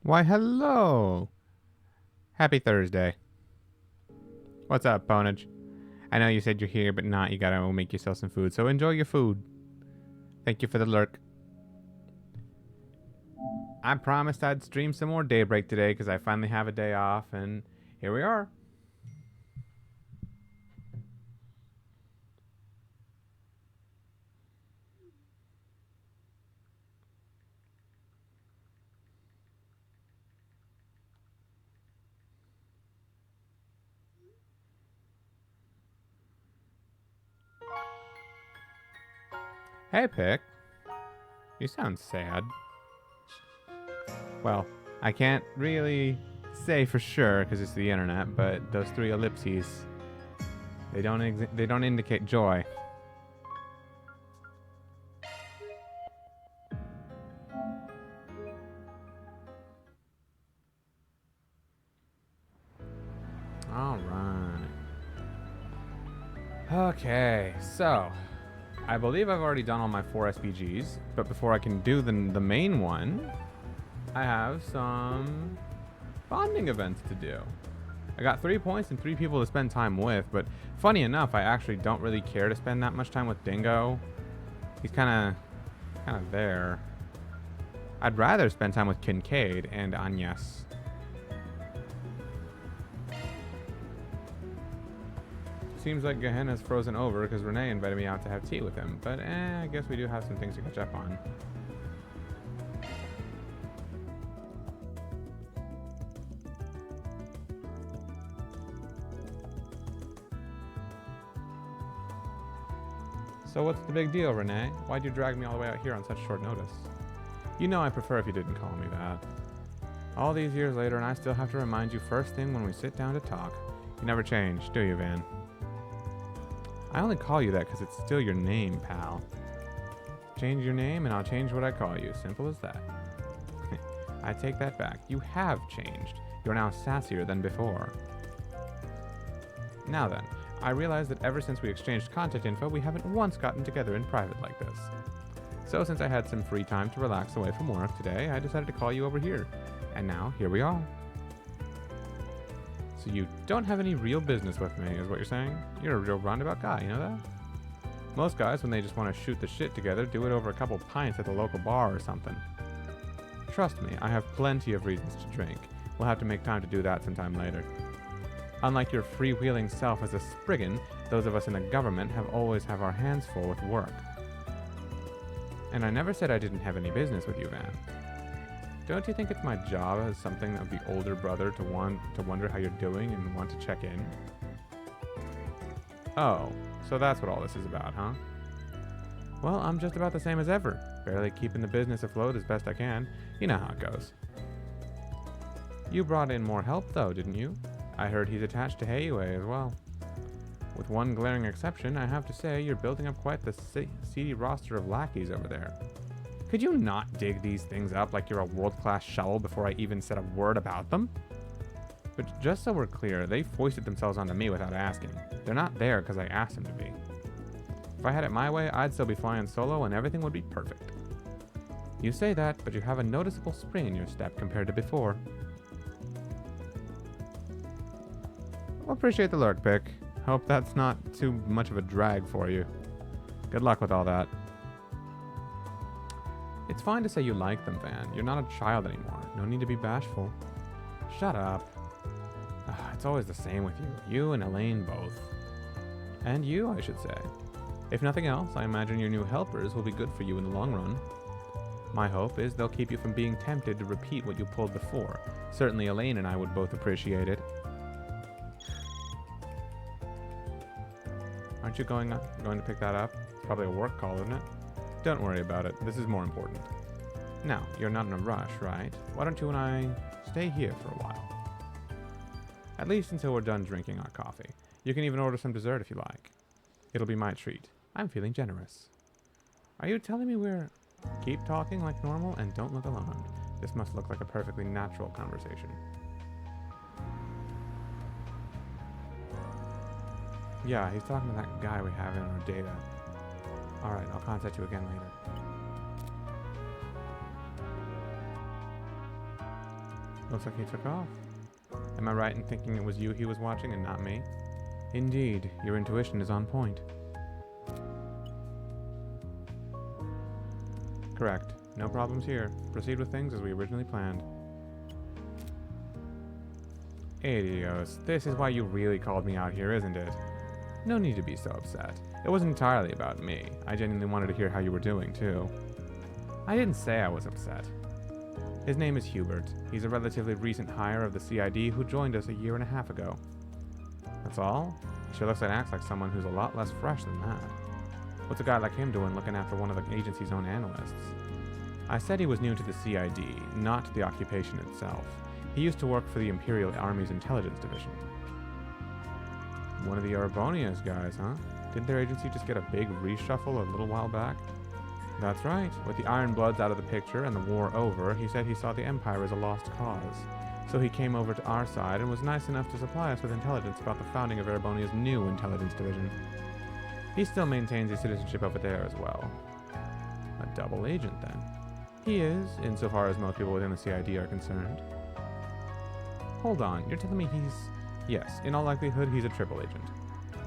Why, hello. Happy Thursday. What's up, Ponage? I know you said you're here, but not. You gotta make yourself some food, so enjoy your food. Thank you for the lurk. I promised I'd stream some more Daybreak today because I finally have a day off, and here we are. Hey, Pick. You sound sad. Well, I can't really say for sure because it's the internet, but those three ellipses, they don't indicate joy. All right. Okay, so I believe I've already done all my 4 SPGs, but before I can do the main one, I have some bonding events to do. I got 3 points and 3 people to spend time with, but funny enough, I actually don't really care to spend that much time with Dingo. He's kind of there. I'd rather spend time with Kincaid and Agnes. Seems like Gehenna's frozen over because Renee invited me out to have tea with him, but I guess we do have some things to catch up on. So what's the big deal, Renee? Why'd you drag me all the way out here on such short notice? You know I prefer if you didn't call me that. All these years later, and I still have to remind you first thing when we sit down to talk. You never change, do you, Van? I only call you that because it's still your name, pal. Change your name and I'll change what I call you. Simple as that. I take that back. You have changed. You're now sassier than before. Now then, I realize that ever since we exchanged contact info, we haven't once gotten together in private like this. So since I had some free time to relax away from work today, I decided to call you over here. And now, here we are. So you don't have any real business with me, is what you're saying? You're a real roundabout guy, you know that? Most guys, when they just want to shoot the shit together, do it over a couple pints at the local bar or something. Trust me, I have plenty of reasons to drink. We'll have to make time to do that sometime later. Unlike your freewheeling self as a Spriggan, those of us in the government have always have our hands full with work. And I never said I didn't have any business with you, Van. Don't you think it's my job as something of the older brother to wonder how you're doing and want to check in? Oh, so that's what all this is about, huh? Well, I'm just about the same as ever, barely keeping the business afloat as best I can. You know how it goes. You brought in more help, though, didn't you? I heard he's attached to Heiue as well. With one glaring exception, I have to say you're building up quite the seedy roster of lackeys over there. Could you not dig these things up like you're a world-class shovel before I even said a word about them? But just so we're clear, they foisted themselves onto me without asking. They're not there because I asked them to be. If I had it my way, I'd still be flying solo and everything would be perfect. You say that, but you have a noticeable spring in your step compared to before. Well, appreciate the lurk, Pick. Hope that's not too much of a drag for you. Good luck with all that. It's fine to say you like them, Van. You're not a child anymore. No need to be bashful. Shut up. It's always the same with you. You and Elaine both. And you, I should say. If nothing else, I imagine your new helpers will be good for you in the long run. My hope is they'll keep you from being tempted to repeat what you pulled before. Certainly Elaine and I would both appreciate it. Aren't you going to pick that up? It's probably a work call, isn't it? Don't worry about it. This is more important. Now, you're not in a rush, right? Why don't you and I stay here for a while? At least until we're done drinking our coffee. You can even order some dessert if you like. It'll be my treat. I'm feeling generous. Are you telling me we're... Keep talking like normal and don't look alarmed. This must look like a perfectly natural conversation. Yeah, he's talking to that guy we have in our data. Alright, I'll contact you again later. Looks like he took off. Am I right in thinking it was you he was watching and not me? Indeed, your intuition is on point. Correct. No problems here. Proceed with things as we originally planned. Adios. This is why you really called me out here, isn't it? No need to be so upset. It wasn't entirely about me. I genuinely wanted to hear how you were doing, too. I didn't say I was upset. His name is Hubert. He's a relatively recent hire of the CID who joined us a year and a half ago. That's all? He sure looks and acts like someone who's a lot less fresh than that. What's a guy like him doing looking after one of the agency's own analysts? I said he was new to the CID, not the occupation itself. He used to work for the Imperial Army's intelligence division. One of the Arbonia's guys, huh? Didn't their agency just get a big reshuffle a little while back? That's right. With the Iron Bloods out of the picture and the war over, he said he saw the Empire as a lost cause. So he came over to our side and was nice enough to supply us with intelligence about the founding of Arbonia's new intelligence division. He still maintains his citizenship over there as well. A double agent, then. He is, insofar as most people within the CID are concerned. Hold on, you're telling me he's... Yes, in all likelihood, he's a triple agent.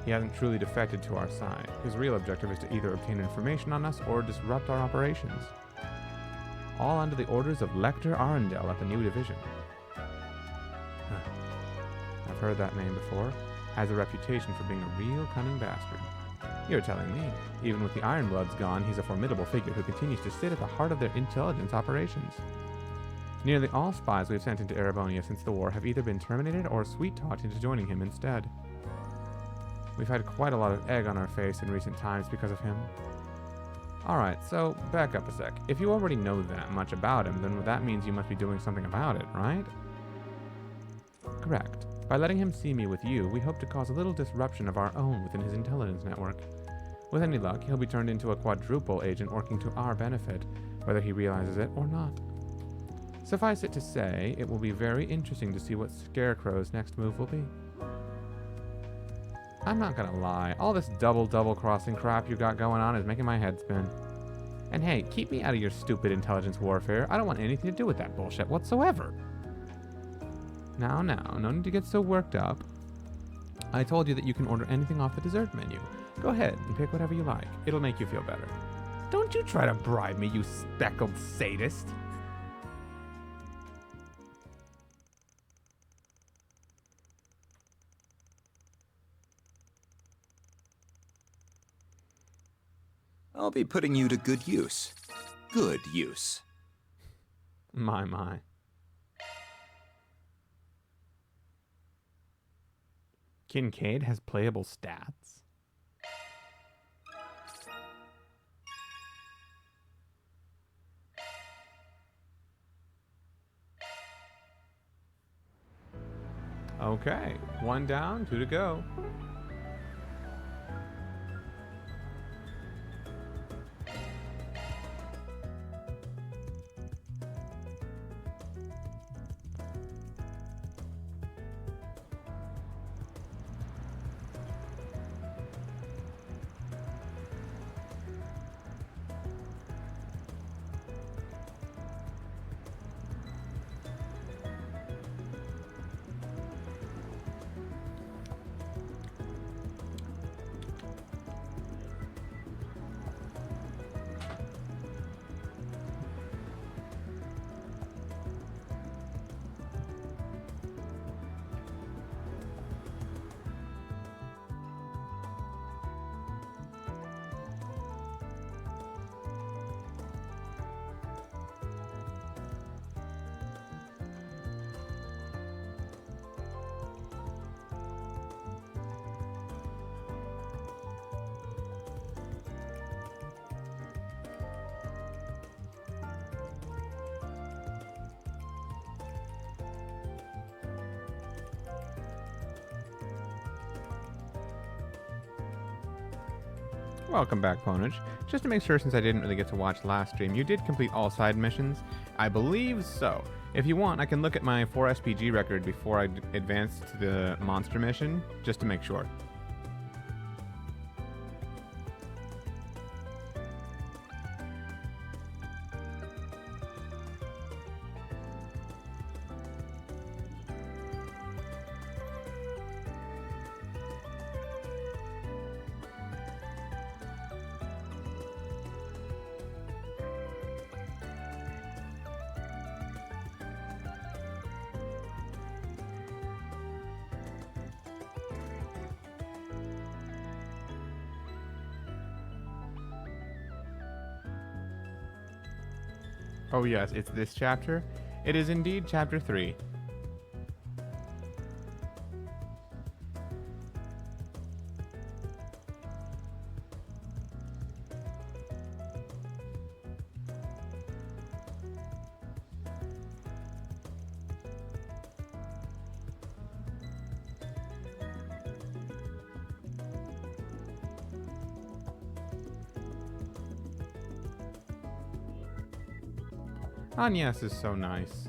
He hasn't truly defected to our side. His real objective is to either obtain information on us or disrupt our operations. All under the orders of Lecter Arundel at the new division. I've heard that name before. Has a reputation for being a real cunning bastard. You're telling me, even with the Iron Bloods gone, he's a formidable figure who continues to sit at the heart of their intelligence operations. Nearly all spies we've sent into Arabonia since the war have either been terminated or sweet-talked into joining him instead. We've had quite a lot of egg on our face in recent times because of him. Alright, so back up a sec. If you already know that much about him, then that means you must be doing something about it, right? Correct. By letting him see me with you, we hope to cause a little disruption of our own within his intelligence network. With any luck, he'll be turned into a quadruple agent working to our benefit, whether he realizes it or not. Suffice it to say, it will be very interesting to see what Scarecrow's next move will be. I'm not gonna lie, all this double-crossing crap you got going on is making my head spin. And hey, keep me out of your stupid intelligence warfare. I don't want anything to do with that bullshit whatsoever. Now, no need to get so worked up. I told you that you can order anything off the dessert menu. Go ahead and pick whatever you like. It'll make you feel better. Don't you try to bribe me, you speckled sadist. I'll be putting you to good use. Good use. My. Kincaid has playable stats? Okay, 1 down, 2 to go. Welcome back, Ponage. Just to make sure, since I didn't really get to watch last stream, you did complete all side missions? I believe so. If you want, I can look at my 4 SPG record before I advance to the monster mission, just to make sure. Oh yes, it's this chapter. It is indeed chapter 3. Agnes is so nice.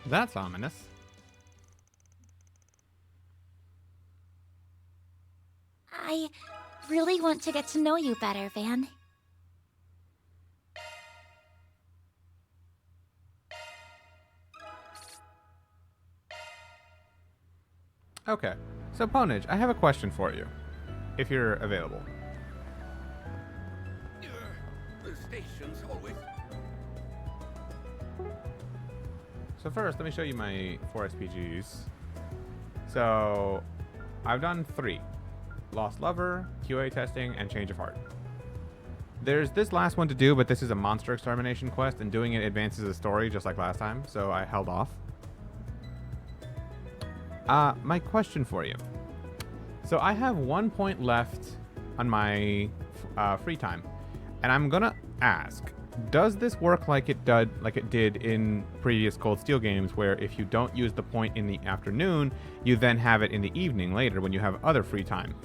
That's ominous. I really want to get to know you better, Van. Okay, so Ponage, I have a question for you, if you're available. The station's always... So first, let me show you my 4 SPGs. So, I've done 3. Lost Lover, QA testing, and Change of Heart. There's this last one to do, but this is a monster extermination quest, and doing it advances the story just like last time, so I held off. My question for you. So I have 1 point left on my free time, and I'm gonna ask, does this work like it did in previous Cold Steel games, where if you don't use the point in the afternoon, you then have it in the evening later when you have other free time?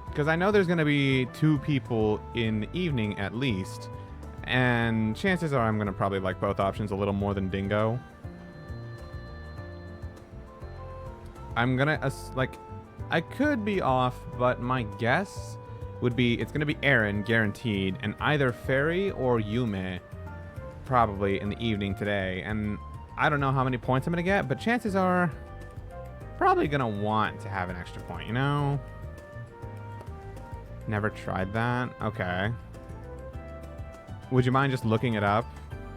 Because I know there's going to be 2 people in the evening at least, and chances are I'm going to probably like both options a little more than Dingo. I'm going to, I could be off, but my guess would be it's going to be Aaron, guaranteed, and either Fairy or Yume, probably in the evening today. And I don't know how many points I'm going to get, but chances are probably going to want to have an extra point, you know? Never tried that? Okay. Would you mind just looking it up?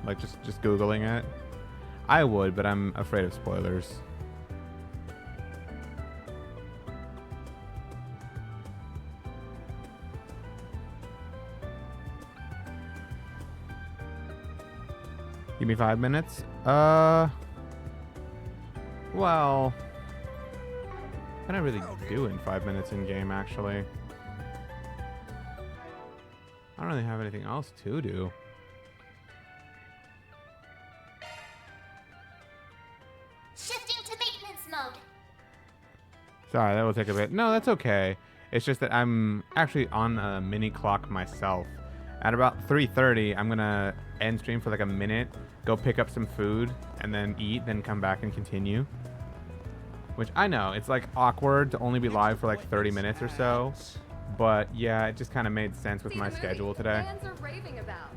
Like, just Googling it? I would, but I'm afraid of spoilers. Give me 5 minutes. Well, What can I really do in 5 minutes in game, actually? I don't really have anything else to do. Shifting to maintenance mode. Sorry, that will take a bit. No, that's okay. It's just that I'm actually on a mini clock myself. At about 3:30, I'm gonna end stream for like a minute, go pick up some food, and then eat, then come back and continue. Which I know, it's like awkward to only be live for like 30 minutes or so. But yeah, it just kind of made sense with my schedule today. Fans are raving about.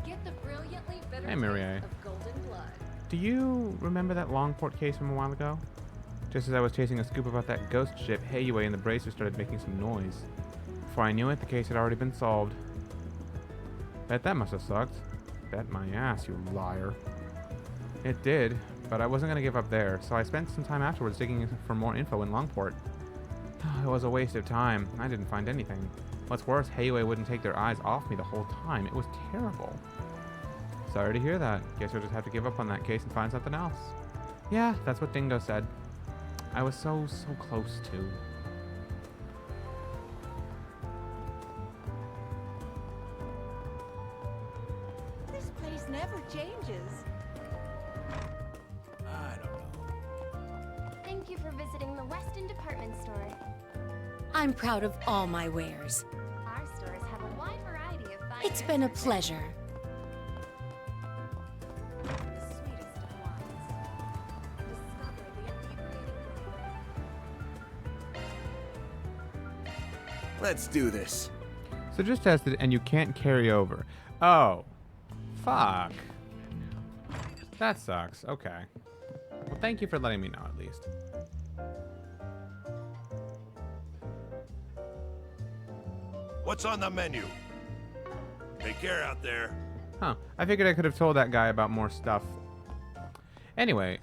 Get the brilliantly bitter Hey, Marie. taste of golden blood. Do you remember that Longport case from a while ago? Just as I was chasing a scoop about that ghost ship, Heiwei and the Bracer started making some noise. Before I knew it, the case had already been solved. Bet that must have sucked. Bet my ass, you liar. It did, but I wasn't going to give up there, so I spent some time afterwards digging for more info in Longport. It was a waste of time. I didn't find anything. What's worse, Heiwei wouldn't take their eyes off me the whole time. It was terrible. Sorry to hear that. Guess you'll just have to give up on that case and find something else. Yeah, that's what Dingo said. I was so close to. This place never changes. I don't know. Thank you for visiting the Weston Department Store. I'm proud of all my wares. Our stores have a wide variety of fine It's been a goods. pleasure. The sweetest of wines. Discover the inebriating Let's do this. So just tested and you can't carry over. Oh. Fuck. That sucks. Okay. Well, thank you for letting me know at least. What's on the menu? Take care out there. Huh. I figured I could have told that guy about more stuff. Anyway,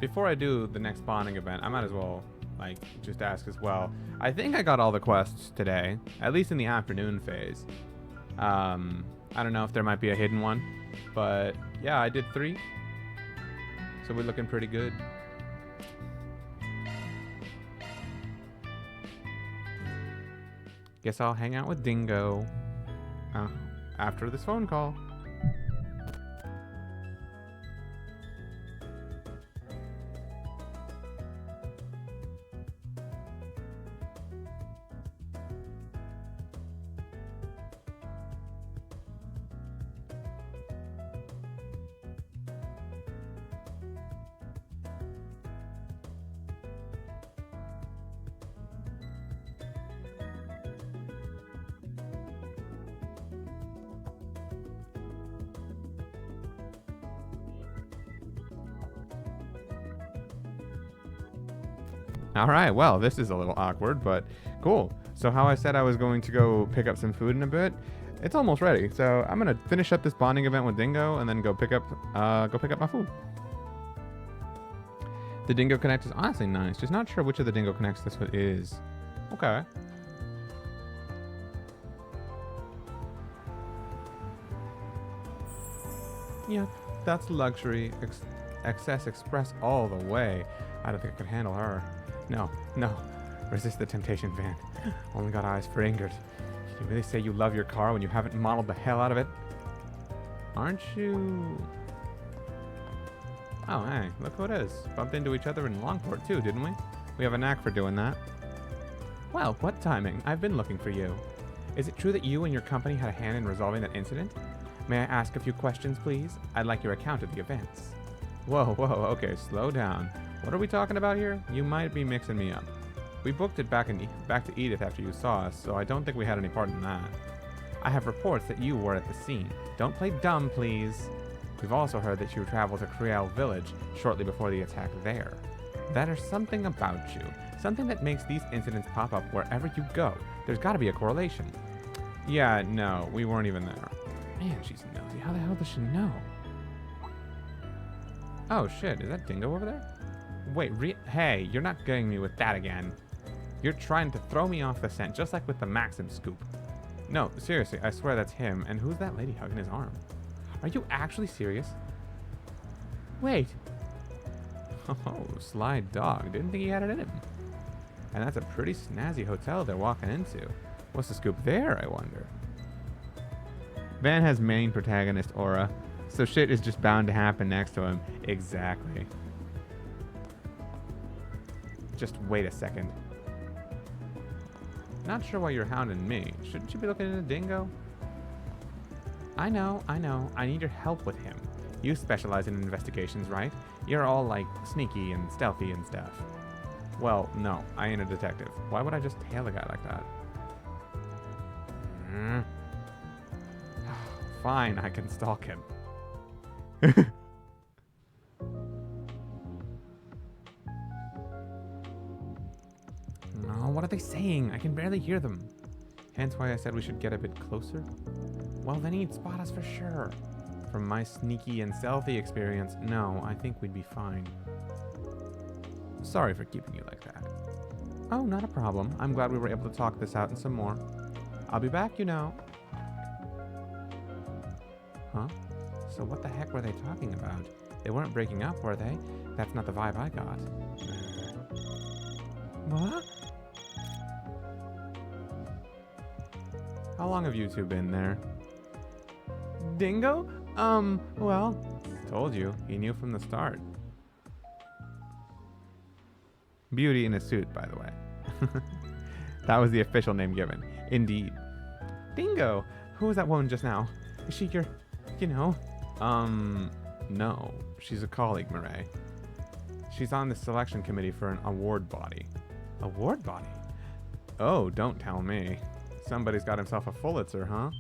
before I do the next spawning event, I might as well, like, just ask as well. I think I got all the quests today, at least in the afternoon phase. I don't know if there might be a hidden one, but yeah, I did 3. So we're looking pretty good. Guess I'll hang out with Dingo after this phone call. All right, well, this is a little awkward, but cool. So how I said I was going to go pick up some food in a bit, it's almost ready. So I'm gonna finish up this bonding event with Dingo and then go pick up my food. The Dingo Connect is honestly nice. Just not sure which of the Dingo Connects this one is. Okay. Yeah, that's luxury. Excess Express all the way. I don't think I can handle her. No, no. Resist the temptation, Van. Only got eyes for Ingrid. Can you really say you love your car when you haven't modeled the hell out of it? Aren't you... Oh, hey, look who it is. Bumped into each other in Longport, too, didn't we? We have a knack for doing that. Well, what timing. I've been looking for you. Is it true that you and your company had a hand in resolving that incident? May I ask a few questions, please? I'd like your account of the events. Whoa, okay, slow down. What are we talking about here? You might be mixing me up. We booked it back to Edith after you saw us, so I don't think we had any part in that. I have reports that you were at the scene. Don't play dumb, please. We've also heard that you traveled to Creole Village shortly before the attack there. There's something about you. Something that makes these incidents pop up wherever you go. There's gotta be a correlation. Yeah, no, we weren't even there. Man, she's nosy. How the hell does she know? Oh shit, is that Dingo over there? Wait, hey, you're not getting me with that again. You're trying to throw me off the scent, just like with the Maxim scoop. No, seriously, I swear that's him. And who's that lady hugging his arm? Are you actually serious? Wait. Oh, sly dog. Didn't think he had it in him. And that's a pretty snazzy hotel they're walking into. What's the scoop there, I wonder? Van has main protagonist aura, so shit is just bound to happen next to him. Exactly. Just wait a second. Not sure why you're hounding me. Shouldn't you be looking at a dingo? I know. I need your help with him. You specialize in investigations, right? You're all like sneaky and stealthy and stuff. Well, no, I ain't a detective. Why would I just tail a guy like that? Fine, I can stalk him. No, what are they saying? I can barely hear them. Hence why I said we should get a bit closer. Well, then he'd spot us for sure. From my sneaky and stealthy experience, no, I think we'd be fine. Sorry for keeping you like that. Oh, not a problem. I'm glad we were able to talk this out and some more. I'll be back, you know. Huh? So what the heck were they talking about? They weren't breaking up, were they? That's not the vibe I got. What? How long have you two been there? Dingo? Well, told you. He knew from the start. Beauty in a suit, by the way. That was the official name given. Indeed. Dingo! Who was that woman just now? Is she your, no. She's a colleague, Murray. She's on the selection committee for an award body. Award body? Oh, don't tell me. Somebody's got himself a Pulitzer, huh?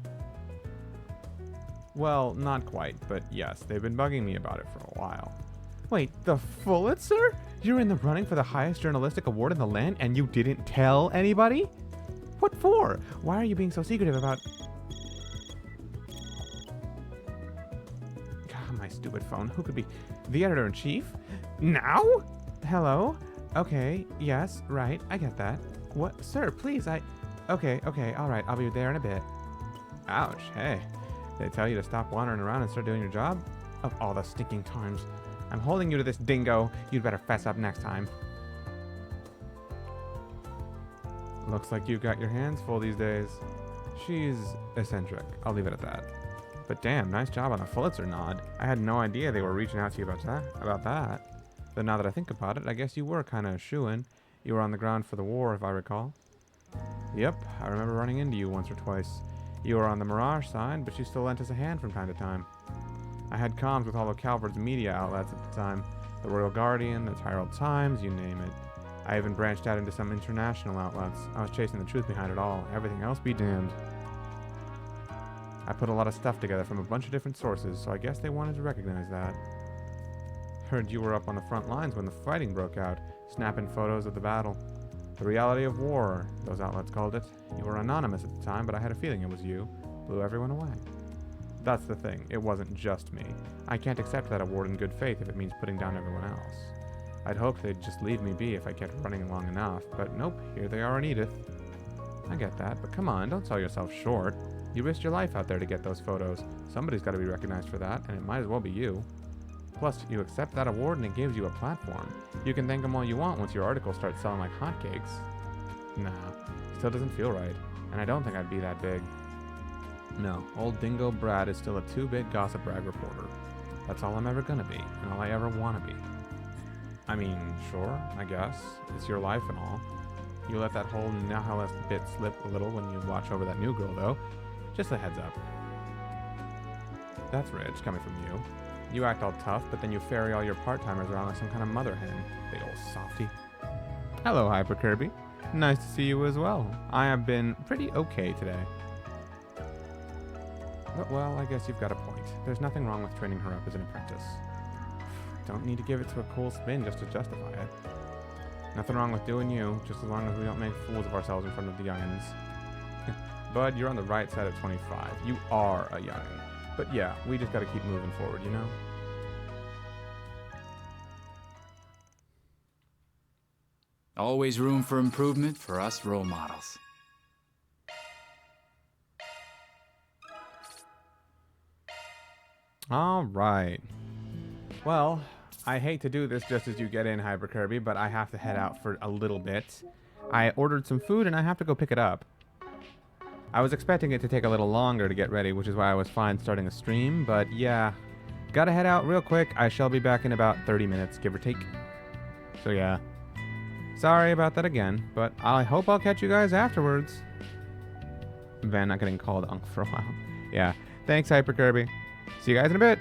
Well, not quite, but yes, they've been bugging me about it for a while. Wait, the Pulitzer? You're in the running for the highest journalistic award in the land and you didn't tell anybody? What for? Why are you being so secretive about... God, my stupid phone. Who could be... The editor-in-chief? Now? Hello? Okay, yes, right, I get that. What? Sir, please, Okay, alright, I'll be there in a bit. Ouch, hey. They tell you to stop wandering around and start doing your job? Of all the stinking times. I'm holding you to this, dingo. You'd better fess up next time. Looks like you've got your hands full these days. She's eccentric. I'll leave it at that. But damn, nice job on the Pulitzer nod. I had no idea they were reaching out to you about that. Though now that I think about it, I guess you were kind of shoo-in. You were on the ground for the war, if I recall. Yep, I remember running into you once or twice. You were on the Mirage side, but you still lent us a hand from time to time. I had comms with all of Calvard's media outlets at the time. The Royal Guardian, the Tyrrell Times, you name it. I even branched out into some international outlets. I was chasing the truth behind it all. Everything else be damned. I put a lot of stuff together from a bunch of different sources, so I guess they wanted to recognize that. Heard you were up on the front lines when the fighting broke out, snapping photos of the battle. The reality of war, those outlets called it. You were anonymous at the time, but I had a feeling it was you. Blew everyone away. That's the thing, it wasn't just me. I can't accept that award in good faith if it means putting down everyone else. I'd hoped they'd just leave me be if I kept running long enough, but nope, here they are in Edith. I get that, but come on, don't sell yourself short. You risked your life out there to get those photos. Somebody's got to be recognized for that, and it might as well be you. Plus, you accept that award and it gives you a platform. You can thank them all you want once your article starts selling like hotcakes. Nah, still doesn't feel right, and I don't think I'd be that big. No, old Dingo Brad is still a too-big gossip rag reporter. That's all I'm ever gonna be, and all I ever wanna be. I mean, sure, I guess. It's your life and all. You let that whole nihilist bit slip a little when you watch over that new girl, though. Just a heads up. That's rich, coming from you. You act all tough, but then you ferry all your part-timers around like some kind of mother hen. Big old softy. Hello, Hyper Kirby. Nice to see you as well. I have been pretty okay today. But, well, I guess you've got a point. There's nothing wrong with training her up as an apprentice. Don't need to give it to a cool spin just to justify it. Nothing wrong with doing you, just as long as we don't make fools of ourselves in front of the youngins. Bud, you're on the right side of 25. You are a youngin'. But yeah, we just gotta keep moving forward, you know? Always room for improvement for us role models. All right. Well, I hate to do this just as you get in, Hyper Kirby, but I have to head out for a little bit. I ordered some food and I have to go pick it up. I was expecting it to take a little longer to get ready, which is why I was fine starting a stream, but yeah. Gotta head out real quick. I shall be back in about 30 minutes, give or take. So yeah. Sorry about that again, but I hope I'll catch you guys afterwards. Van not getting called Unc for a while. Yeah. Thanks, Hyper Kirby. See you guys in a bit.